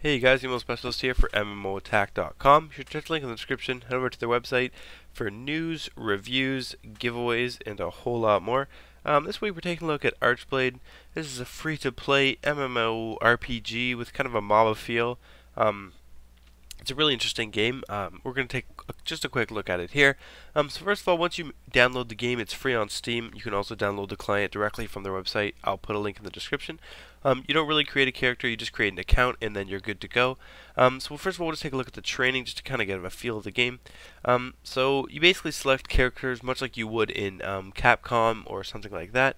Hey guys, email specialist here for MMOattack.com. Be sure to check the link in the description. Head over to their website for news, reviews, giveaways, and a whole lot more. This week we're taking a look at ArcheBlade. This is a free-to-play MMORPG with kind of a MOBA feel. It's a really interesting game. We're going to take just a quick look at it here. So first of all, once you download the game, it's free on Steam. You can also download the client directly from their website. I'll put a link in the description. You don't really create a character, you just create an account and then you're good to go. So first of all, we'll just take a look at the training just to kind of get a feel of the game. So you basically select characters much like you would in Capcom or something like that.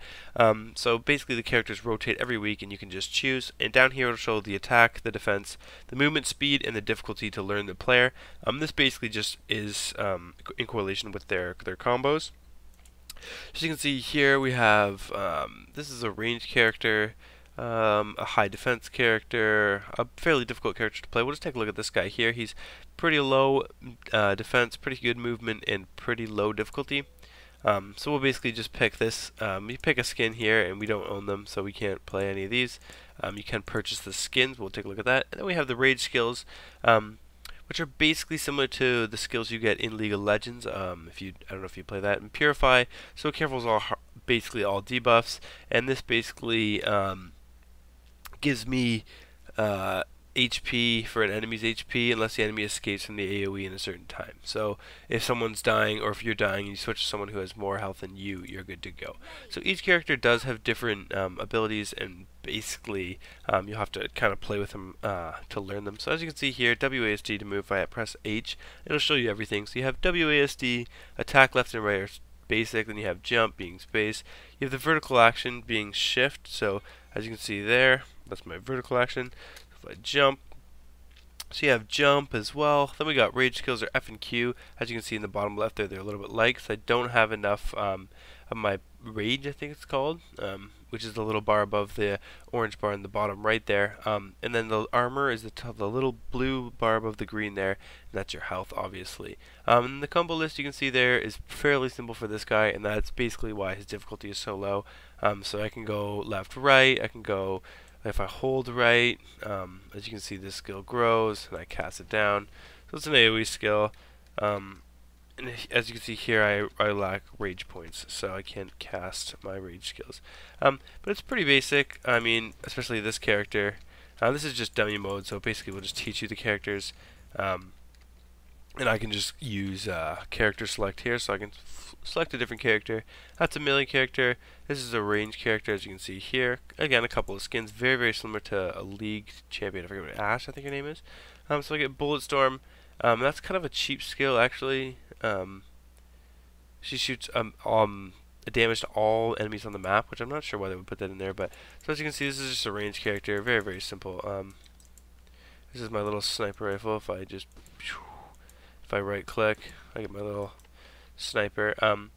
So basically the characters rotate every week and you can just choose. And down here it'll show the attack, the defense, the movement speed, and the difficulty to learn the player. This basically just is in correlation with their combos. As you can see here, we have this is a ranged character, a high defense character, a fairly difficult character to play. We'll just take a look at this guy here. He's pretty low defense, pretty good movement, and pretty low difficulty. So we'll basically just pick this. You pick a skin here, and we don't own them, so we can't play any of these. You can purchase the skins. We'll take a look at that. And then we have the rage skills, which are basically similar to the skills you get in League of Legends. I don't know if you play that. And Purify, So Careful is all basically all debuffs, and this basically gives me HP for an enemy's HP unless the enemy escapes from the AoE in a certain time. So if someone's dying, or if you're dying and you switch to someone who has more health than you, you're good to go. So each character does have different abilities, and basically you'll have to kind of play with them to learn them. So as you can see here, WASD to move, I press H, it'll show you everything. So you have WASD, attack left and right, or basic, then you have jump being space, you have the vertical action being shift. So as you can see there, that's my vertical action. If I jump, so you have jump as well. Then we got rage skills, or F and Q. As you can see in the bottom left there, they're a little bit light because I don't have enough of my rage, I think it's called, which is the little bar above the orange bar in the bottom right there. And then the armor is the little blue bar above the green there, and that's your health, obviously. And the combo list you can see there is fairly simple for this guy, and that's basically why his difficulty is so low. So I can go left, right, I can go, if I hold right, as you can see, this skill grows, and I cast it down. So it's an AoE skill. And as you can see here, I lack rage points, so I can't cast my rage skills. But it's pretty basic. I mean, especially this character. This is just dummy mode, so basically we'll just teach you the characters. And I can just use character select here, so I can select a different character. That's a melee character. This is a range character, as you can see here. Again, a couple of skins, very, very similar to a League champion. I forget what, Ash, I think her name is. So I get Bulletstorm. That's kind of a cheap skill, actually. She shoots damage to all enemies on the map, which I'm not sure why they would put that in there. But so as you can see, this is just a range character, very, very simple. This is my little sniper rifle. If I right click, I get my little sniper. So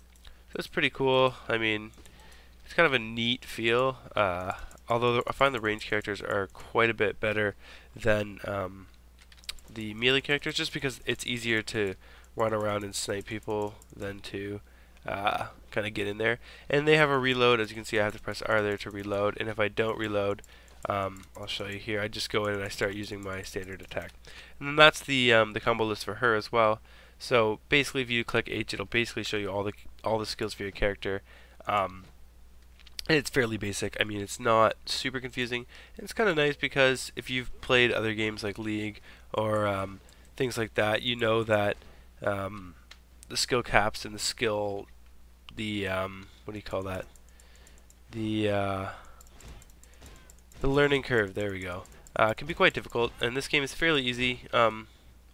it's pretty cool. I mean, it's kind of a neat feel. Although I find the range characters are quite a bit better than the melee characters, just because it's easier to run around and snipe people than to kind of get in there. And they have a reload. As you can see, I have to press R there to reload. And if I don't reload, I'll show you here. I just go in and I start using my standard attack. And then that's the combo list for her as well. So basically, if you click H, it'll basically show you all the skills for your character. And it's fairly basic. I mean, it's not super confusing. And it's kind of nice because if you've played other games like League or things like that, you know that the skill caps and what do you call that? The learning curve, there we go, can be quite difficult, and this game is fairly easy,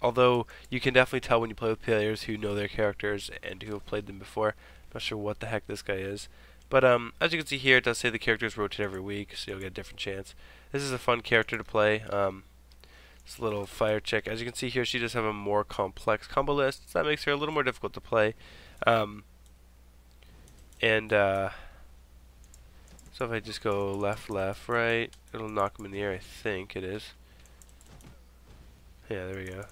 although you can definitely tell when you play with players who know their characters and who have played them before. I'm not sure what the heck this guy is, but as you can see here, it does say the characters rotate every week, so you'll get a different chance. This is a fun character to play. This little fire chick, as you can see here, she does have a more complex combo list, so that makes her a little more difficult to play. So if I just go left, left, right, it'll knock him in the air, I think it is. Yeah, there we go.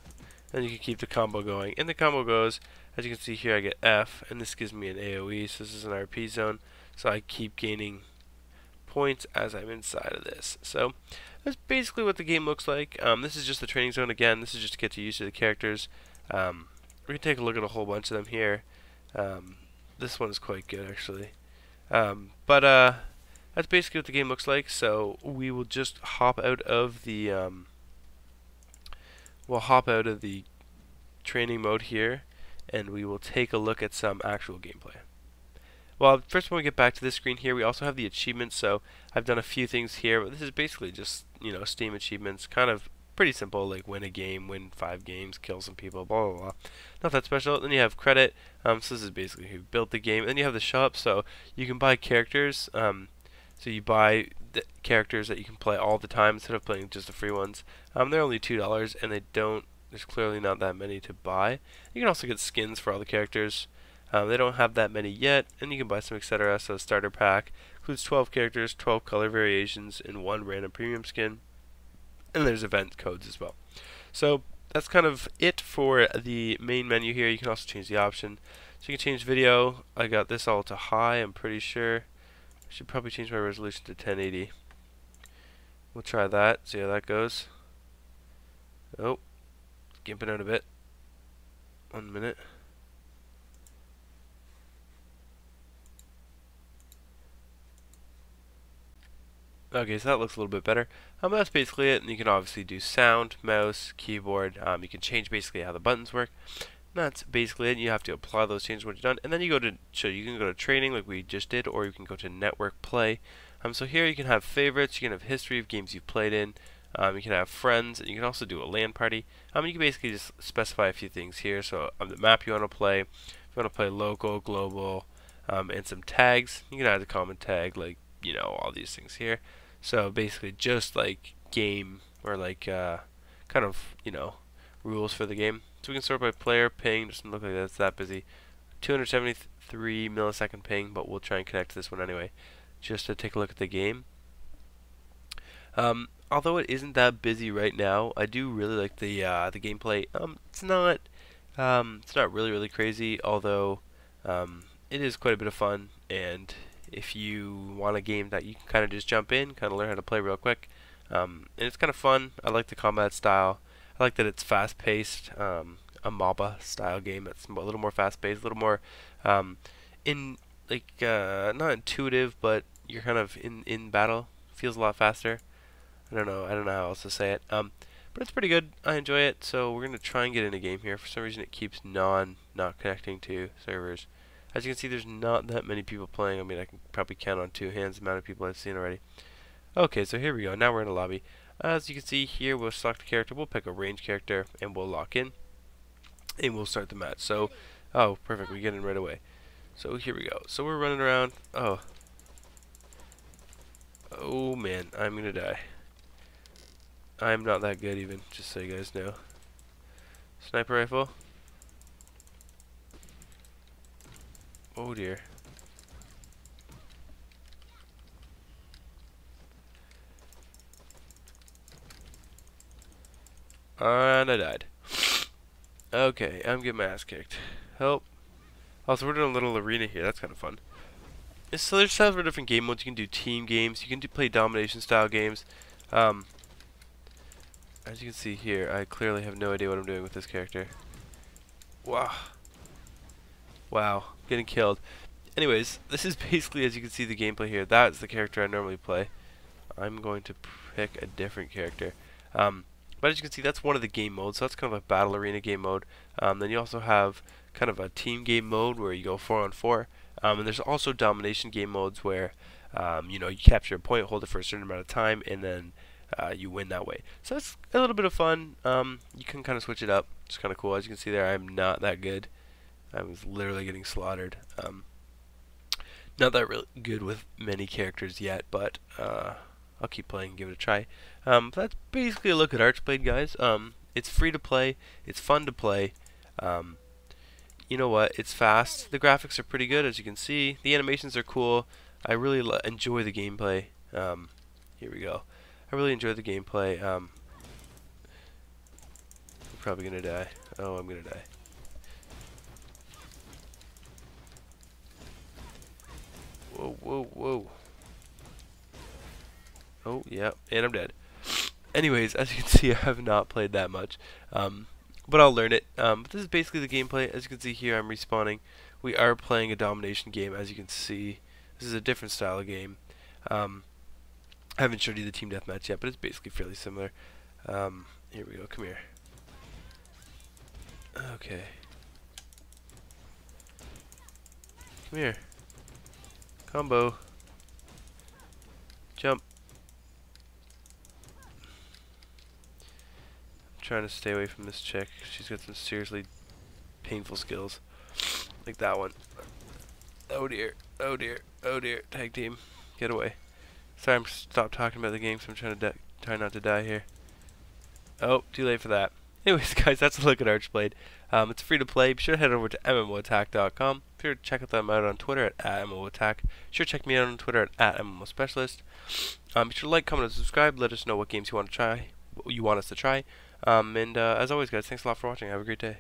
Then you can keep the combo going. And the combo goes, as you can see here, I get F, and this gives me an AoE, so this is an RP zone. So I keep gaining points as I'm inside of this. So that's basically what the game looks like. This is just the training zone again. This is just to get you used to the characters. We can take a look at a whole bunch of them here. This one is quite good actually. But that's basically what the game looks like. So we will just hop out of the training mode here, and we will take a look at some actual gameplay. Well, first when we get back to this screen here, we also have the achievements. So I've done a few things here, but this is basically just, Steam achievements, kind of pretty simple, like win a game, win 5 games, kill some people, blah blah blah. Not that special. Then you have credit. So this is basically who built the game. And then you have the shop, so you can buy characters. So you buy the characters that you can play all the time instead of playing just the free ones. They're only $2, and there's clearly not that many to buy. You can also get skins for all the characters. They don't have that many yet, and you can buy some etc. So starter pack includes 12 characters, 12 color variations, and 1 random premium skin. And there's event codes as well. So that's kind of it for the main menu here. You can also change the option. So you can change video. I got this all to high, I'm pretty sure. I should probably change my resolution to 1080. We'll try that, see how that goes. Oh, gimping out a bit. 1 minute. Okay, so that looks a little bit better. That's basically it, and you can obviously do sound, mouse, keyboard. You can change basically how the buttons work. That's basically it. You have to apply those changes when you're done, and then you can go to training like we just did, or you can go to network play. So here you can have favorites, you can have history of games you've played in, you can have friends, and you can also do a LAN party. You can basically just specify a few things here. So the map you want to play, if you want to play local, global, and some tags, you can add a common tag like all these things here. So basically just like game or like kind of rules for the game. So we can sort by player ping. Doesn't look like that's that busy. 273 millisecond ping, but we'll try and connect to this one anyway, just to take a look at the game. Although it isn't that busy right now, I do really like the gameplay. It's not really crazy, although it is quite a bit of fun. And if you want a game that you can kind of just jump in, kind of learn how to play real quick, and it's kind of fun. I like the combat style. I like that it's fast-paced, a MOBA style game that's a little more fast-paced, a little more not intuitive, but you're kind of in battle. Feels a lot faster. I don't know how else to say it. But it's pretty good. I enjoy it. So we're gonna try and get in a game here. For some reason, it keeps not connecting to servers. As you can see, there's not that many people playing. I mean, I can probably count on 2 hands the amount of people I've seen already. Okay, so here we go. Now we're in a lobby. As you can see here, we'll select a character. We'll pick a range character, and we'll lock in, and we'll start the match. So, oh, perfect. We get in right away. So here we go. So we're running around. Oh man, I'm gonna die. I'm not that good even, just so you guys know. Sniper rifle. Oh dear. And I died. Okay, I'm getting my ass kicked. Help. Also, we're doing a little arena here. That's kind of fun. So there's several different game modes. You can do team games. You can play domination style games. As you can see here, I clearly have no idea what I'm doing with this character. Wow. Wow. Getting killed. Anyways, this is basically, as you can see, the gameplay here. That's the character I normally play. I'm going to pick a different character. But as you can see, that's one of the game modes. So that's kind of a battle arena game mode. Then you also have kind of a team game mode where you go 4-on-4. And there's also domination game modes where you capture a point, hold it for a certain amount of time, and then you win that way. So it's a little bit of fun. You can kind of switch it up. It's kind of cool. As you can see there, I'm not that good. I was literally getting slaughtered. Not that really good with many characters yet, but I'll keep playing and give it a try. That's basically a look at ArcheBlade, guys. It's free to play. It's fun to play. You know what? It's fast. The graphics are pretty good, as you can see. The animations are cool. I really enjoy the gameplay. Here we go. I really enjoy the gameplay. I'm probably gonna die. Oh, I'm gonna die. Whoa, whoa, whoa. Oh, yeah, and I'm dead. Anyways, as you can see, I have not played that much, but I'll learn it. But this is basically the gameplay. As you can see here, I'm respawning. We are playing a domination game, as you can see. This is a different style of game. I haven't showed you the team deathmatch yet, but it's basically fairly similar. Here we go. Come here. Okay. Come here. Combo. Jump. I'm trying to stay away from this chick. She's got some seriously painful skills. Like that one. Oh dear. Oh dear. Oh dear. Tag team. Get away. Sorry, I'm stopped talking about the game, so I'm trying not to die here. Oh, too late for that. Anyways, guys, that's a look at ArcheBlade. It's free to play. Be sure to head over to MMOattack.com. Be sure to check them out on Twitter at @MMOattack. Be sure to check me out on Twitter at @MMOSpecialist. Be sure to like, comment, and subscribe. Let us know what games you want to try, what you want us to try. As always, guys, thanks a lot for watching. Have a great day.